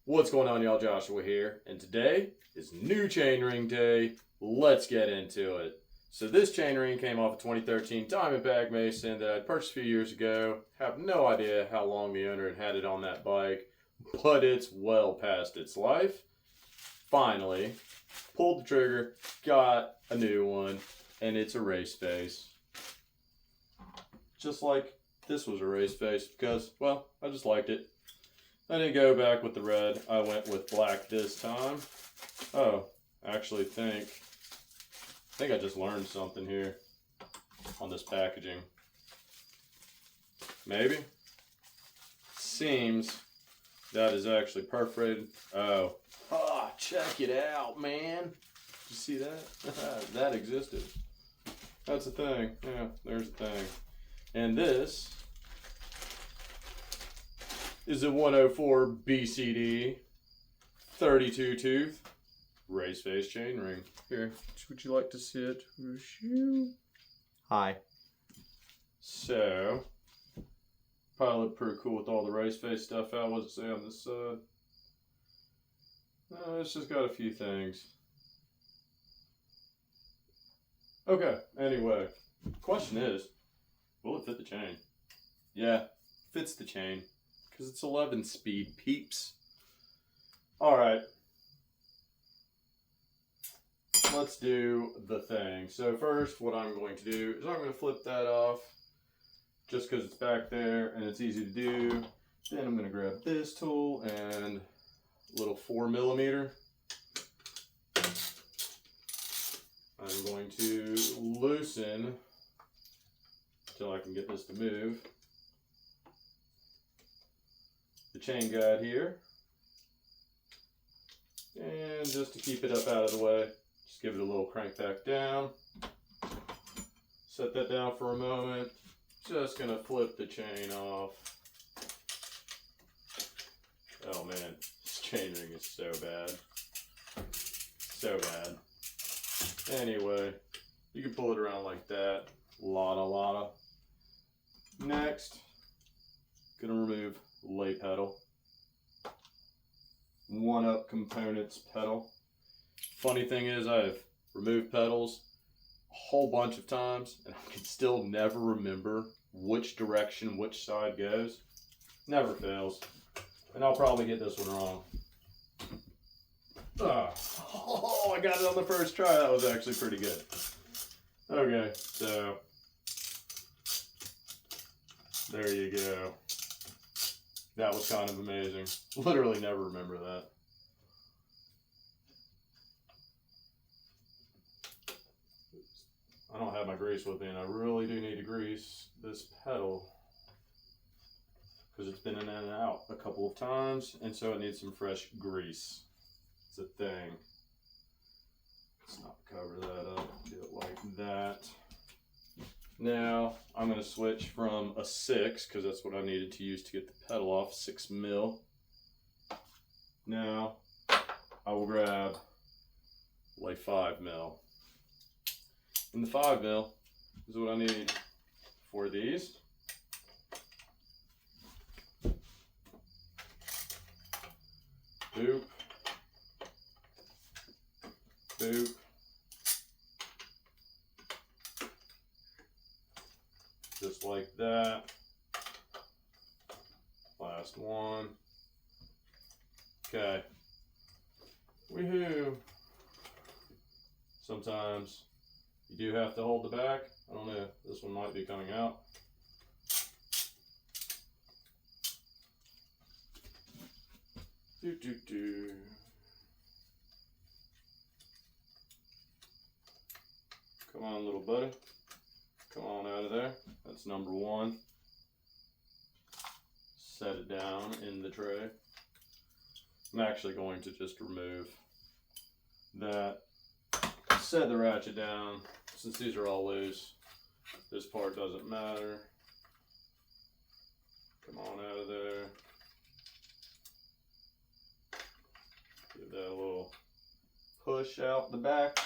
What's going on, y'all? Joshua here, and today is new chainring day. Let's get into it. So this chainring came off a 2013 Diamondback Mason that I purchased a few years ago. Have no idea how long the owner had it on that bike, but it's well past its life. Finally, pulled the trigger, got a new one, and it's a race face. Just like this was a race face because, well, I just liked it. I didn't go back with the red. I went with black this time. Oh, actually think I just learned something here on this packaging. Maybe. Seems that is actually perforated. Oh, check it out, man. Did you see that? That existed. That's a thing. Yeah, there's a thing. And this is a 104 BCD 32 tooth race face chain ring. Here, would you like to see it? Hi. So, probably look pretty cool with all the race face stuff out. What's it say on this side? It's just got a few things. Okay, anyway, question is, will it fit the chain? Yeah, fits the chain. Because it's 11 speed, peeps. Alright. Let's do the thing. So first, what I'm going to do is I'm going to flip that off. Just because it's back there and it's easy to do. Then I'm going to grab this tool and a little 4mm. I'm going to loosen until I can get this to move the chain guide here, and just to keep it up out of the way, just give it a little crank back down, set that down for a moment. Just gonna flip the chain off. Oh man, this chain ring is so bad. Anyway, you can pull it around like that. Lotta. Next, gonna remove lay pedal, 1-up components pedal. Funny thing is, I've removed pedals a whole bunch of times and I can still never remember which direction which side goes. Never fails. And I'll probably get this one wrong. I got it on the first try. That was actually pretty good. Okay, so there you go. That was kind of amazing. Literally never remember that. I don't have my grease with me, and I really do need to grease this pedal because it's been in and out a couple of times, and so it needs some fresh grease. It's a thing. Let's not cover that up. Do it like that. Now, I'm going to switch from a 6, because that's what I needed to use to get the pedal off, 6mm. Now, I will grab like 5mm. And the 5mm is what I need for these. Boop. Boop. Just like that. Last one. Okay. Woohoo. Sometimes you do have to hold the back. I don't know. This one might be coming out. Do. Come on, little buddy. Come on out of there. That's number 1. Set it down in the tray. I'm actually going to just remove that. Set the ratchet down. Since these are all loose, this part doesn't matter. Come on out of there. Give that a little push out the back.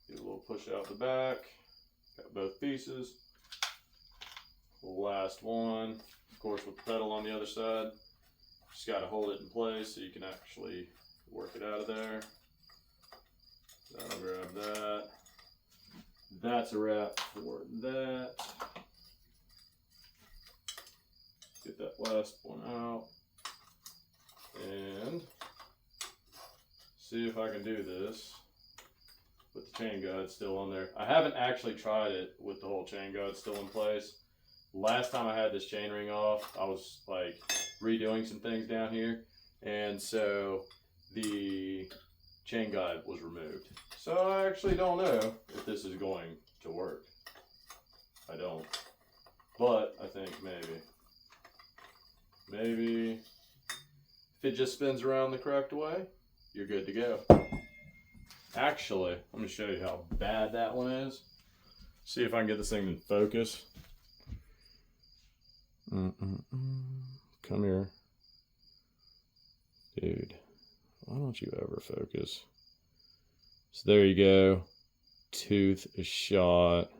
Get a little push out the back. Got both pieces. last one, of course, with the pedal on the other side. Just got to hold it in place so you can actually work it out of there. I'll grab that. That's a wrap for that. Get that last one out. And see if I can do this with the chain guide still on there. I haven't actually tried it with the whole chain guide still in place. Last time I had this chain ring off, I was like redoing some things down here, and so the chain guide was removed. So I actually don't know if this is going to work. I don't. But I think maybe if it just spins around the correct way, you're good to go. Actually, let me show you how bad that one is. See if I can get this thing in focus. Come here. Dude, why don't you ever focus? So there you go. Tooth is shot.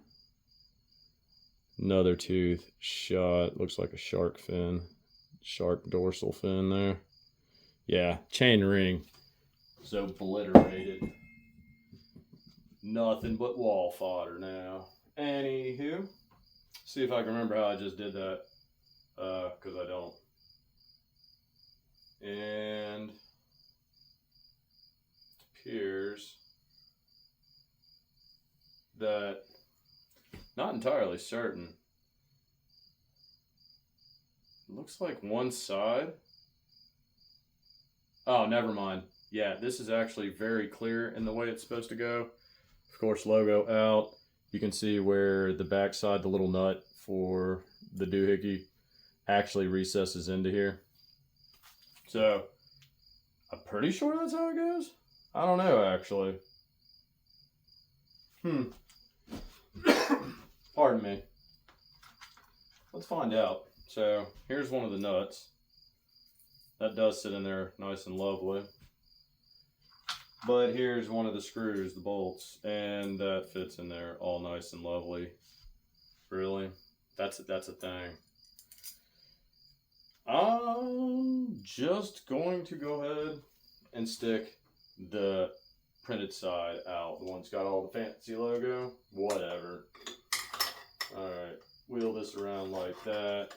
Another tooth shot. Looks like a shark fin. Shark dorsal fin there. Yeah, chain ring. So obliterated. Nothing but wall fodder now. Anywho, see if I can remember how I just did that. Because I don't. And it appears that, not entirely certain. It looks like one side. Oh, never mind. Yeah, this is actually very clear in the way it's supposed to go. Of course, logo out. You can see where the back side, the little nut for the doohickey, actually recesses into here. So, I'm pretty sure that's how it goes. I don't know, actually. Pardon me. Let's find out. So, here's one of the nuts. That does sit in there nice and lovely. But here's one of the screws, the bolts, and that fits in there all nice and lovely. Really? That's a thing. I'm just going to go ahead and stick the printed side out. The one that's got all the fancy logo. Whatever. Alright, wheel this around like that.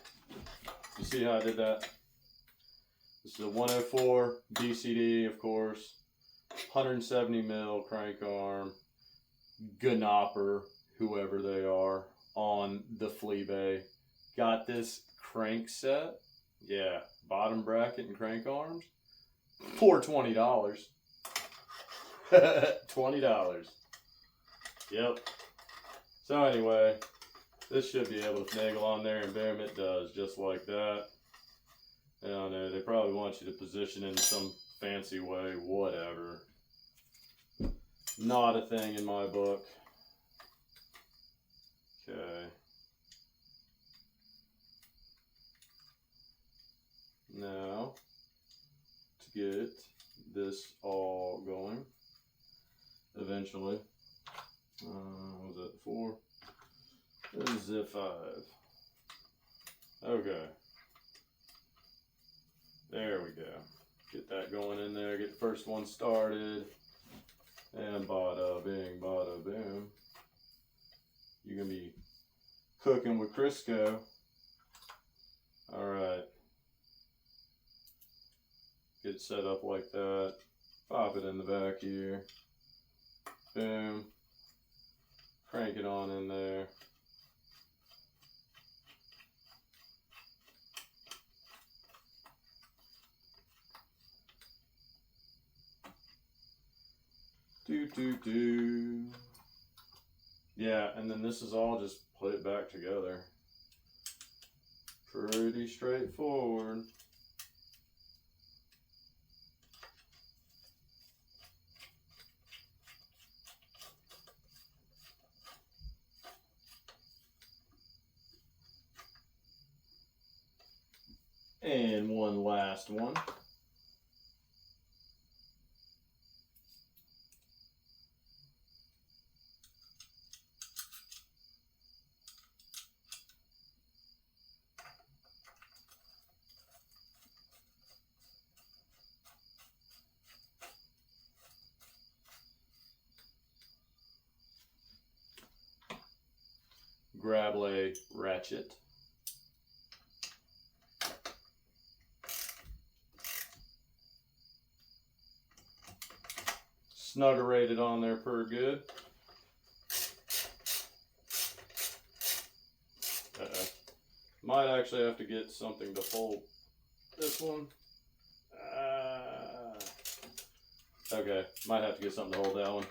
You see how I did that? This is a 104 DCD, of course. 170 mil crank arm. Gnopper, whoever they are, on the flea bay. Got this crank set. Yeah, bottom bracket and crank arms for $20. $20. Yep. So anyway, this should be able to finagle on there, and boom, it does, just like that. I don't know, they probably want you to position in some fancy way, whatever. Not a thing in my book. Okay. Now, to get this all going, eventually, what was it, 4? This is zip 5. Okay. There we go. Get that going in there, get the first one started, and bada bing, bada boom. You're gonna be cooking with Crisco. Alright. Get it set up like that. Pop it in the back here. Boom. Crank it on in there. Do. Yeah, and then this is all just put it back together. Pretty straightforward. And one last one. grab-lay ratchet. Snuggerated on there pretty good. Might actually have to get something to hold this one. Okay, might have to get something to hold that one.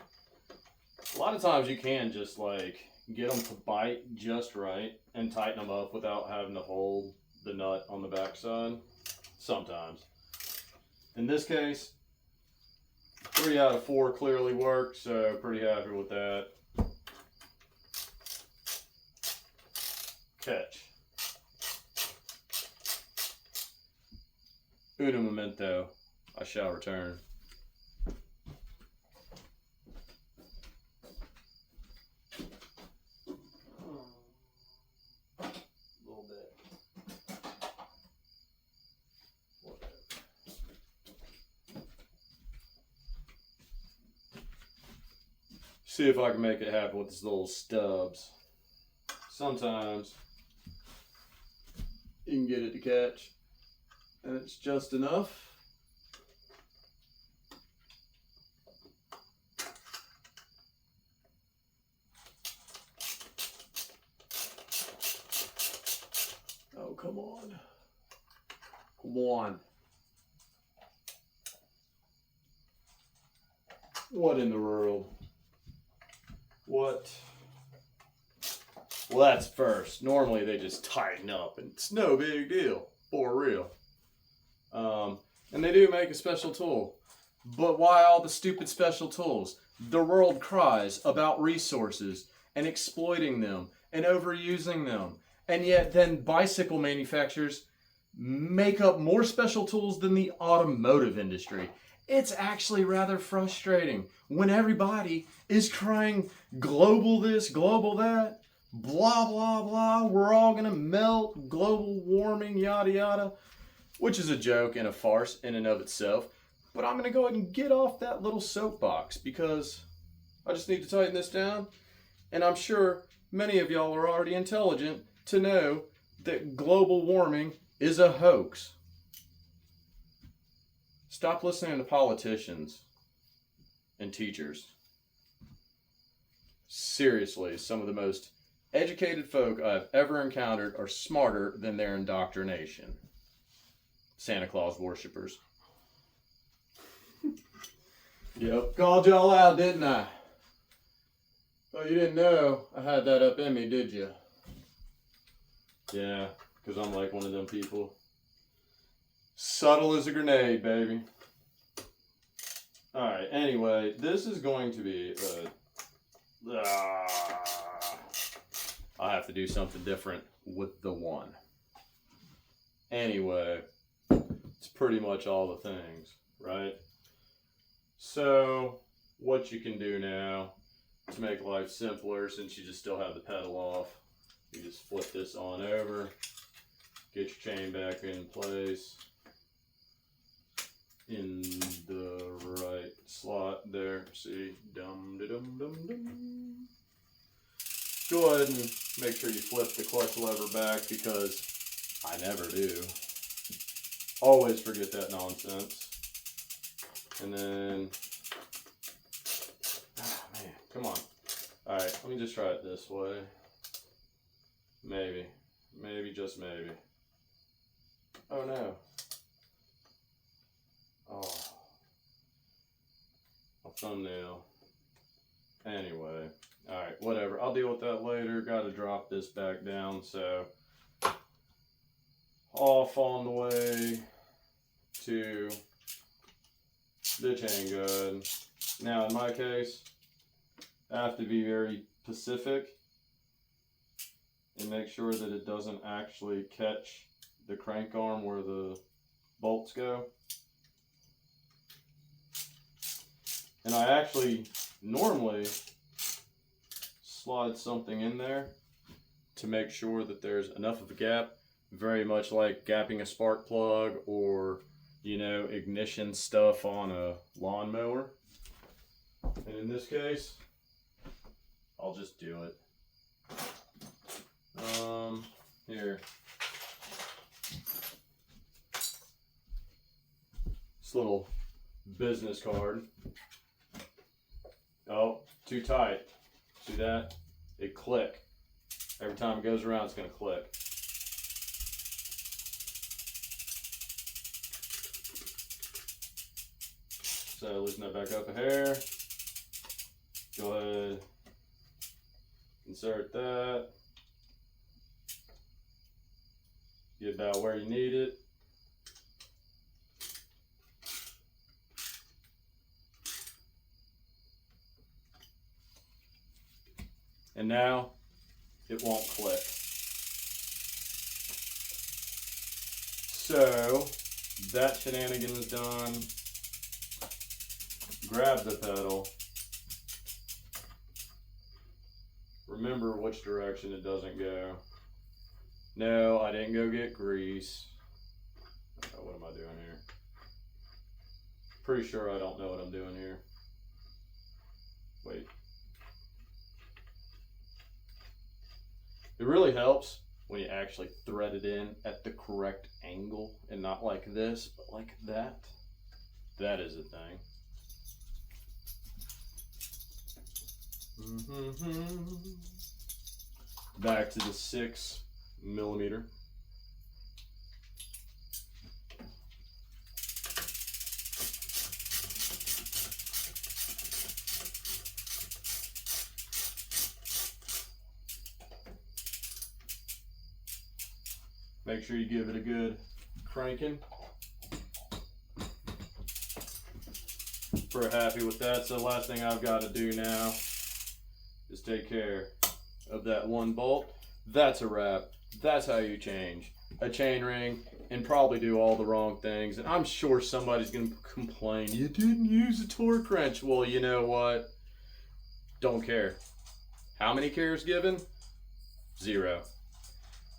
A lot of times you can just like get them to bite just right and tighten them up without having to hold the nut on the back side. Sometimes. In this case, 3 out of 4 clearly worked, so pretty happy with that. Catch. Uno momento, I shall return. A little bit. Whatever. See if I can make it happen with these little stubs. Sometimes you can get it to catch, and it's just enough. Oh, come on. Come on. What in the world? What? Well, that's first. Normally they just tighten up and it's no big deal. For real. And they do make a special tool. But why all the stupid special tools? The world cries about resources and exploiting them and overusing them. And yet then bicycle manufacturers make up more special tools than the automotive industry. It's actually rather frustrating when everybody is crying global this, global that, blah, blah, blah, we're all gonna melt, global warming, yada, yada, which is a joke and a farce in and of itself. But I'm gonna go ahead and get off that little soapbox because I just need to tighten this down. And I'm sure many of y'all are already intelligent to know that global warming is a hoax. Stop listening to politicians and teachers. Seriously, some of the most educated folk I've ever encountered are smarter than their indoctrination. Santa Claus worshippers. Yep, called y'all out, didn't I? Oh, you didn't know I had that up in me, did you? Yeah, because I'm like one of them people. Subtle as a grenade, baby. Alright, anyway, this is going to be I have to do something different with the one. Anyway, it's pretty much all the things, right? So, what you can do now to make life simpler, since you just still have the pedal off, you just flip this on over, get your chain back in place, in the right slot there. See, dum-da-dum-dum-dum. Go ahead and make sure you flip the clutch lever back because I never do. Always forget that nonsense. And then, oh man, come on. All right, let me just try it this way. Maybe, just maybe. Oh no. Oh, a thumbnail. Anyway, all right, whatever. I'll deal with that later. Got to drop this back down. So, off on the way to the chain gun. Now, in my case, I have to be very specific and make sure that it doesn't actually catch the crank arm where the bolts go. And I actually normally slide something in there to make sure that there's enough of a gap, very much like gapping a spark plug or, you know, ignition stuff on a lawnmower. And in this case, I'll just do it. this little business card. Oh, too tight. See that? It click. Every time it goes around, it's going to click. So loosen that back up a hair. Go ahead, insert that. Get about where you need it. And now it won't click. So that shenanigan is done. Grab the pedal. Remember which direction it doesn't go. No, I didn't go get grease. Oh, what am I doing here? Pretty sure I don't know what I'm doing here. Wait. It really helps when you actually thread it in at the correct angle and not like this, but like that. That is a thing. Back to the 6mm. Make sure you give it a good cranking. We're happy with that, so the last thing I've got to do now is take care of that one bolt. That's a wrap. That's how you change a chain ring and probably do all the wrong things. And I'm sure somebody's going to complain, you didn't use a torque wrench. Well, you know what? Don't care. How many cares given? 0.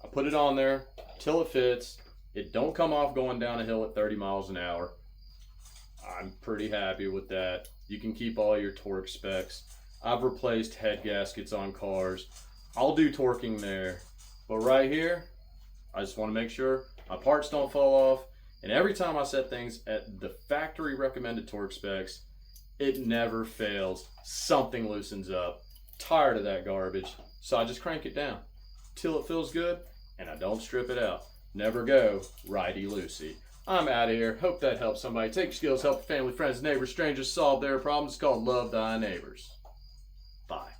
I put it on there till it fits. It don't come off going down a hill at 30 miles an hour. I'm pretty happy with that. You can keep all your torque specs. I've replaced head gaskets on cars. I'll do torquing there. But right here, I just want to make sure my parts don't fall off. And every time I set things at the factory recommended torque specs, it never fails. Something loosens up. Tired of that garbage. So I just crank it down till it feels good and I don't strip it out. Never go righty-loosey. I'm out of here. Hope that helps somebody. Take your skills, help family, friends, neighbors, strangers solve their problems. It's called Love Thy Neighbors. Bye.